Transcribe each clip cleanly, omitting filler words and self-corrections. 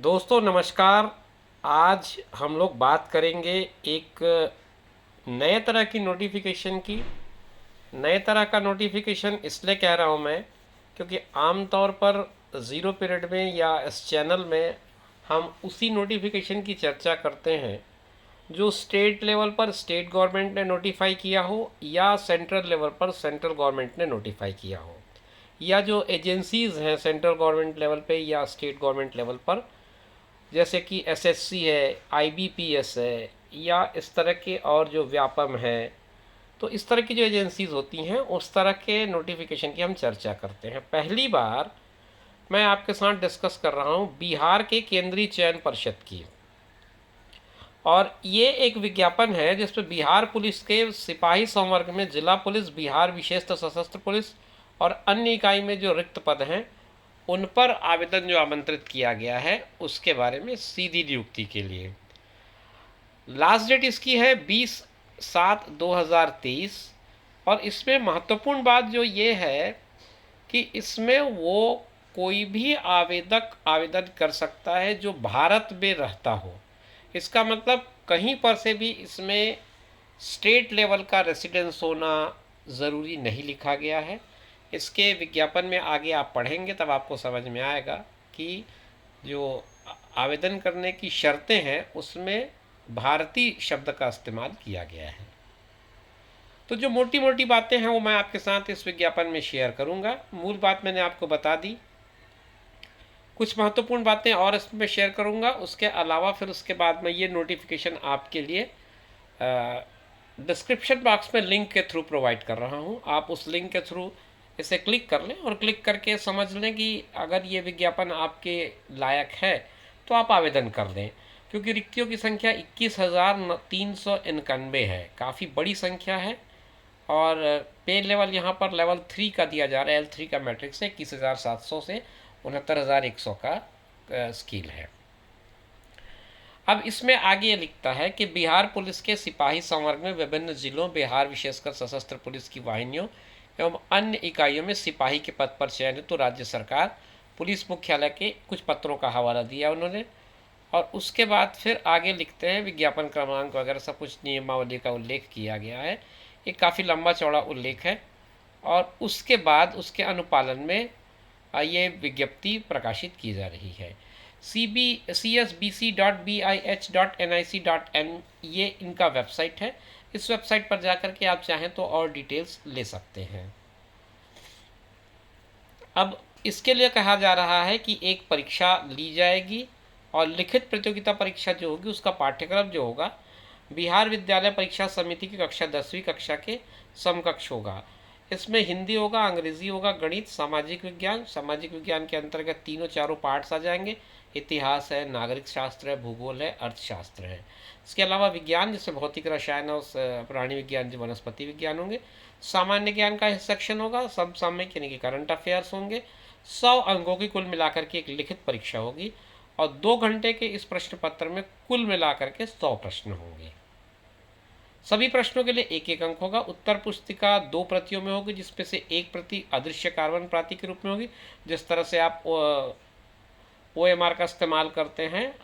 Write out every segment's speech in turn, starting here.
दोस्तों नमस्कार। आज हम लोग बात करेंगे एक नए तरह की नोटिफिकेशन की। नए तरह का नोटिफिकेशन इसलिए कह रहा हूँ मैं, क्योंकि आमतौर पर ज़ीरो पीरियड में या इस चैनल में हम उसी नोटिफिकेशन की चर्चा करते हैं जो स्टेट लेवल पर स्टेट गवर्नमेंट ने नोटिफाई किया हो या सेंट्रल लेवल पर सेंट्रल गवर्नमेंट ने नोटिफाई किया हो, या जो एजेंसीज़ हैं सेंट्रल गवर्नमेंट लेवल पे या स्टेट गवर्नमेंट लेवल पर, जैसे कि एसएससी है, आईबीपीएस है, या इस तरह के और जो व्यापम है। तो इस तरह की जो एजेंसीज होती हैं उस तरह के नोटिफिकेशन की हम चर्चा करते हैं। पहली बार मैं आपके साथ डिस्कस कर रहा हूँ बिहार के केंद्रीय चयन परिषद की। और ये एक विज्ञापन है जिसपे बिहार पुलिस के सिपाही संवर्ग में जिला पुलिस, बिहार विशेषतः सशस्त्र पुलिस और अन्य इकाई में जो रिक्त पद हैं उन पर आवेदन जो आमंत्रित किया गया है उसके बारे में सीधी नियुक्ति के लिए। लास्ट डेट इसकी है 20/7/2023। और इसमें महत्वपूर्ण बात जो ये है कि इसमें वो कोई भी आवेदक आवेदन कर सकता है जो भारत में रहता हो। इसका मतलब कहीं पर से भी इसमें स्टेट लेवल का रेसिडेंस होना ज़रूरी नहीं लिखा गया है। इसके विज्ञापन में आगे आप पढ़ेंगे तब आपको समझ में आएगा कि जो आवेदन करने की शर्तें हैं उसमें भारतीय शब्द का इस्तेमाल किया गया है। तो जो मोटी मोटी बातें हैं वो मैं आपके साथ इस विज्ञापन में शेयर करूंगा। मूल बात मैंने आपको बता दी, कुछ महत्वपूर्ण बातें और इसमें शेयर करूंगा। उसके अलावा फिर उसके बाद में ये नोटिफिकेशन आपके लिए डिस्क्रिप्शन बॉक्स में लिंक के थ्रू प्रोवाइड कर रहा हूँ। आप उस लिंक के थ्रू इसे क्लिक कर लें और क्लिक करके समझ लें कि अगर ये विज्ञापन आपके लायक है तो आप आवेदन कर दें। क्योंकि रिक्तियों की संख्या 21,391 है, काफ़ी बड़ी संख्या है। और पे लेवल यहाँ पर लेवल 3 का दिया जा रहा है। L3 का मैट्रिक्स है। 21,700 से 69,100 का स्केल है। अब इसमें आगे लिखता है कि बिहार पुलिस के सिपाही संवर्ग में विभिन्न जिलों, बिहार विशेषकर सशस्त्र पुलिस की वाहिनियों एवं अन्य इकाइयों में सिपाही के पद पर चयन हेतु राज्य सरकार पुलिस मुख्यालय के कुछ पत्रों का हवाला दिया उन्होंने। और उसके बाद फिर आगे लिखते हैं विज्ञापन क्रमांक वगैरह सब कुछ नियमावली का उल्लेख किया गया है। एक काफ़ी लंबा चौड़ा उल्लेख है। और उसके बाद उसके अनुपालन में ये विज्ञप्ति प्रकाशित की जा रही है। csbc.bih.nic.in ये इनका वेबसाइट है। इस वेबसाइट पर जाकर के आप चाहें तो और डिटेल्स ले सकते हैं। अब इसके लिए कहा जा रहा है कि एक परीक्षा ली जाएगी और लिखित प्रतियोगिता परीक्षा जो होगी उसका पाठ्यक्रम जो होगा बिहार विद्यालय परीक्षा समिति की कक्षा 10वीं कक्षा के समकक्ष होगा। इसमें हिंदी होगा, अंग्रेजी होगा, गणित, सामाजिक विज्ञान। सामाजिक विज्ञान के अंतर्गत तीनों चारों पार्ट्स आ जाएंगे। इतिहास है, नागरिक शास्त्र है, भूगोल है, अर्थशास्त्र है। इसके अलावा विज्ञान जैसे भौतिक रसायन और प्राणी विज्ञान जो वनस्पति विज्ञान होंगे। सामान्य ज्ञान का सेक्शन होगा, समसामयिक यानी कि करंट अफेयर्स होंगे। 100 अंकों की कुल मिलाकर के एक लिखित परीक्षा होगी और 2 घंटे के इस प्रश्न पत्र में कुल मिलाकर के 100 प्रश्न होंगे। सभी प्रश्नों के लिए एक एक अंक होगा। उत्तर पुस्तिका 2 प्रतियों में होगी जिसमें से एक प्रति अदृश्य कार्बन प्रति के रूप में होगी, जिस तरह से आप OMR का इस्तेमाल करते हैं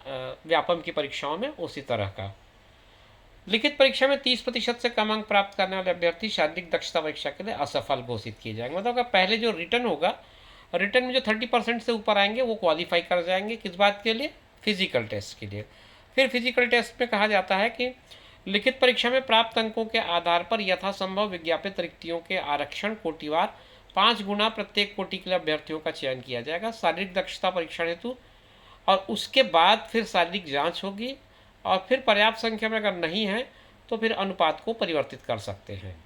व्यापम की परीक्षाओं में, उसी तरह का। लिखित परीक्षा में 30% से कम अंक प्राप्त करने वाले अभ्यर्थी शारीरिक दक्षता परीक्षा के लिए असफल घोषित किए जाएंगे। मतलब पहले जो रिटर्न होगा, रिटर्न में जो 30% से ऊपर आएंगे वो क्वालिफाई कर जाएंगे। किस बात के लिए? फिजिकल टेस्ट के लिए। फिर फिजिकल टेस्ट में कहा जाता है कि लिखित परीक्षा में प्राप्त अंकों के आधार पर यथासंभव विज्ञापित रिक्तियों के आरक्षण कोटिवार 5 गुना प्रत्येक कोटि के लिए अभ्यर्थियों का चयन किया जाएगा शारीरिक दक्षता परीक्षण हेतु। और उसके बाद फिर शारीरिक जांच होगी और फिर पर्याप्त संख्या में अगर नहीं है तो फिर अनुपात को परिवर्तित कर सकते हैं।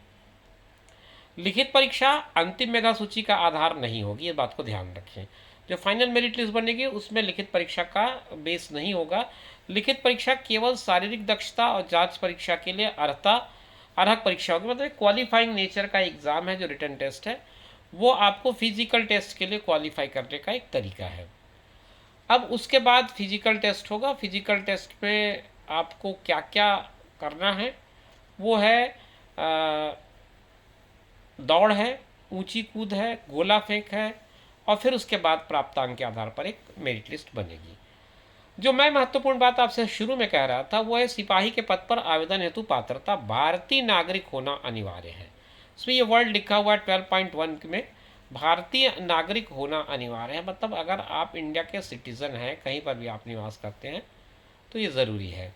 लिखित परीक्षा अंतिम मेधा सूची का आधार नहीं होगी, ये बात को ध्यान रखें। जो फाइनल मेरिट लिस्ट बनेगी उसमें लिखित परीक्षा का बेस नहीं होगा। लिखित परीक्षा केवल शारीरिक दक्षता और जांच परीक्षा के लिए अर्हक परीक्षा होगी। मतलब क्वालिफाइंग नेचर का एग्जाम है जो रिटन टेस्ट है, वो आपको फिजिकल टेस्ट के लिए क्वालिफाई करने का एक तरीका है। अब उसके बाद फिजिकल टेस्ट होगा। फिजिकल टेस्ट में आपको क्या क्या करना है वो है दौड़ है, ऊंची कूद है, गोला फेंक है और फिर उसके बाद प्राप्तांक के आधार पर एक मेरिट लिस्ट बनेगी। जो मैं महत्वपूर्ण बात आपसे शुरू में कह रहा था वो है सिपाही के पद पर आवेदन हेतु पात्रता भारतीय नागरिक होना अनिवार्य है। इसमें ये वर्ड लिखा हुआ है 12.1 में, भारतीय नागरिक होना अनिवार्य है। मतलब अगर आप इंडिया के सिटीज़न हैं, कहीं पर भी आप निवास करते हैं तो ये ज़रूरी है।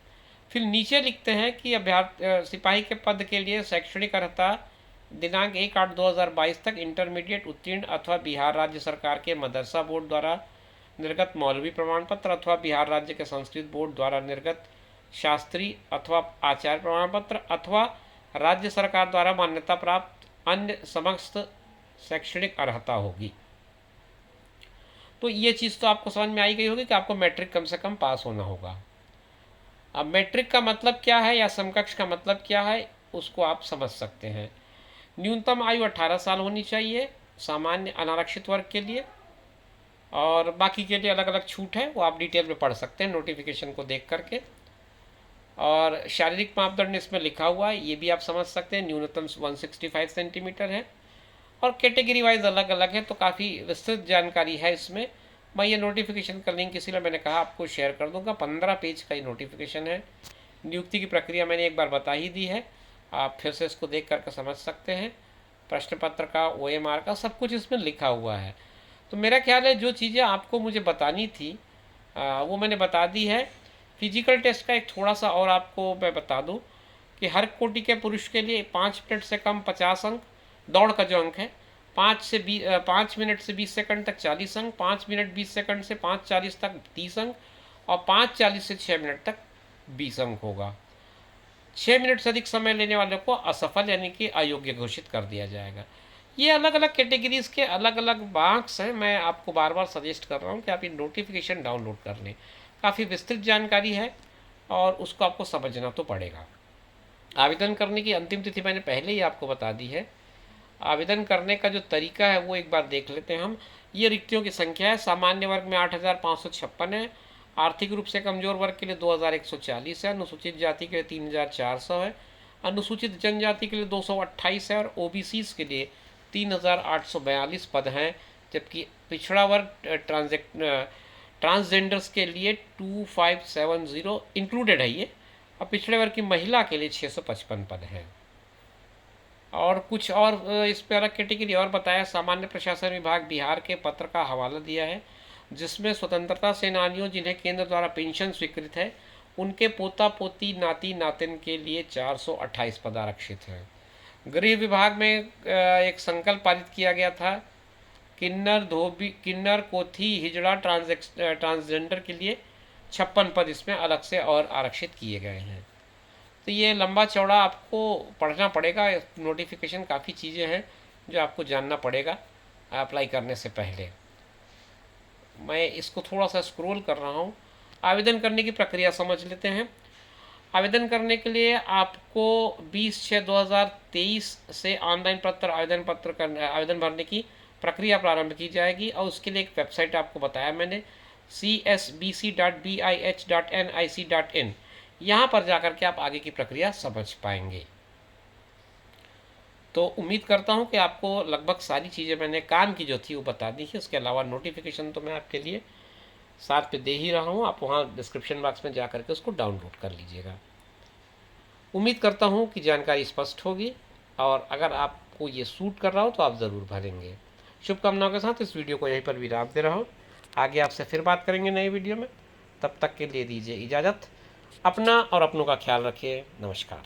फिर नीचे लिखते हैं कि अभ्यर्थी सिपाही के पद के लिए शैक्षणिक अर्हता दिनांक 1/8/2022 तक इंटरमीडिएट उत्तीर्ण अथवा बिहार राज्य सरकार के मदरसा बोर्ड द्वारा निर्गत मौलवी प्रमाण पत्र अथवा बिहार राज्य के संस्कृत बोर्ड द्वारा निर्गत शास्त्री अथवा आचार्य प्रमाण पत्र अथवा राज्य सरकार द्वारा मान्यता प्राप्त अन्य समस्त शैक्षणिक अर्हता होगी। तो ये चीज़ तो आपको समझ में आई गई होगी कि आपको मैट्रिक कम से कम पास होना होगा। अब मैट्रिक का मतलब क्या है या समकक्ष का मतलब क्या है उसको आप समझ सकते हैं। न्यूनतम आयु 18 साल होनी चाहिए सामान्य अनारक्षित वर्ग के लिए, और बाकी के लिए अलग अलग छूट है, वो आप डिटेल में पढ़ सकते हैं नोटिफिकेशन को देख करके। और शारीरिक मापदंड इसमें लिखा हुआ है, ये भी आप समझ सकते हैं, न्यूनतम 165 सेंटीमीटर है और कैटेगरी वाइज अलग अलग है, तो काफ़ी विस्तृत जानकारी है इसमें। मैं ये नोटिफिकेशन का लिंक इसीलिए मैंने कहा आपको शेयर कर दूंगा। 15 पेज का ये नोटिफिकेशन है। नियुक्ति की प्रक्रिया मैंने एक बार बता ही दी है, आप फिर से इसको देख करके समझ सकते हैं। प्रश्न पत्र का, OMR का, सब कुछ इसमें लिखा हुआ है। तो मेरा ख्याल है जो चीज़ें आपको मुझे बतानी थी वो मैंने बता दी है। फिजिकल टेस्ट का एक थोड़ा सा और आपको मैं बता दूं कि हर कोटि के पुरुष के लिए 5 मिनट से कम 50 अंक, दौड़ का जो अंक है 5 मिनट से 20 सेकंड तक 40 अंक, 5 मिनट 20 सेकंड से 5:40 तक 30 अंक और 5:40 से 6 मिनट तक 20 अंक होगा। 6 मिनट से अधिक समय लेने वालों को असफल यानी कि अयोग्य घोषित कर दिया जाएगा। ये अलग अलग कैटेगरीज के अलग अलग मार्क्स हैं। मैं आपको बार बार सजेस्ट कर रहा हूँ कि आप ये नोटिफिकेशन डाउनलोड कर लें, काफ़ी विस्तृत जानकारी है और उसको आपको समझना तो पड़ेगा। आवेदन करने की अंतिम तिथि मैंने पहले ही आपको बता दी है। आवेदन करने का जो तरीका है वो एक बार देख लेते हैं हम। ये रिक्तियों की संख्या है। सामान्य वर्ग में 8,556 है, आर्थिक रूप से कमजोर वर्ग के लिए 2,140 है, अनुसूचित जाति के लिए 3,400 है, अनुसूचित जनजाति के लिए 228 है और OBCs के लिए 3,842 पद हैं, जबकि पिछड़ा वर्ग ट्रांसजेंडर्स के लिए 2,570 इंक्लूडेड है ये, और पिछड़े वर्ग की महिला के लिए 655 पद हैं। और कुछ और इस पर अलग कैटेगरी और बताया। सामान्य प्रशासन विभाग बिहार के पत्र का हवाला दिया है जिसमें स्वतंत्रता सेनानियों जिन्हें केंद्र द्वारा पेंशन स्वीकृत है उनके पोता पोती नाती नातिन के लिए 428 पद आरक्षित हैं। गृह विभाग में एक संकल्प पारित किया गया था, किन्नर धोबी किन्नर कोथी हिजड़ा ट्रांसजेंडर के लिए 56 पद इसमें अलग से और आरक्षित किए गए हैं। तो ये लंबा चौड़ा आपको पढ़ना पड़ेगा, नोटिफिकेशन काफ़ी चीज़ें हैं जो आपको जानना पड़ेगा अप्लाई करने से पहले। मैं इसको थोड़ा सा स्क्रॉल कर रहा हूँ। आवेदन करने की प्रक्रिया समझ लेते हैं। आवेदन करने के लिए आपको 20/6/2023 से ऑनलाइन आवेदन भरने की प्रक्रिया प्रारंभ की जाएगी और उसके लिए एक वेबसाइट आपको बताया मैंने, csbc.bih.nic.in। यहाँ पर जाकर के आप आगे की प्रक्रिया समझ पाएंगे। तो उम्मीद करता हूँ कि आपको लगभग सारी चीज़ें मैंने काम की जो थी वो बता दी है। उसके अलावा नोटिफिकेशन तो मैं आपके लिए साथ पे दे ही रहा हूँ, आप वहाँ डिस्क्रिप्शन बॉक्स में जा करके उसको डाउनलोड कर लीजिएगा। उम्मीद करता हूँ कि जानकारी स्पष्ट होगी और अगर आपको ये सूट कर रहा हो तो आप ज़रूर भरेंगे। शुभकामनाओं के साथ इस वीडियो को यहीं पर विराम दे रहा हूँ। आगे आपसे फिर बात करेंगे नए वीडियो में, तब तक के लिए दीजिए इजाज़त। अपना और अपनों का ख्याल रखिए। नमस्कार।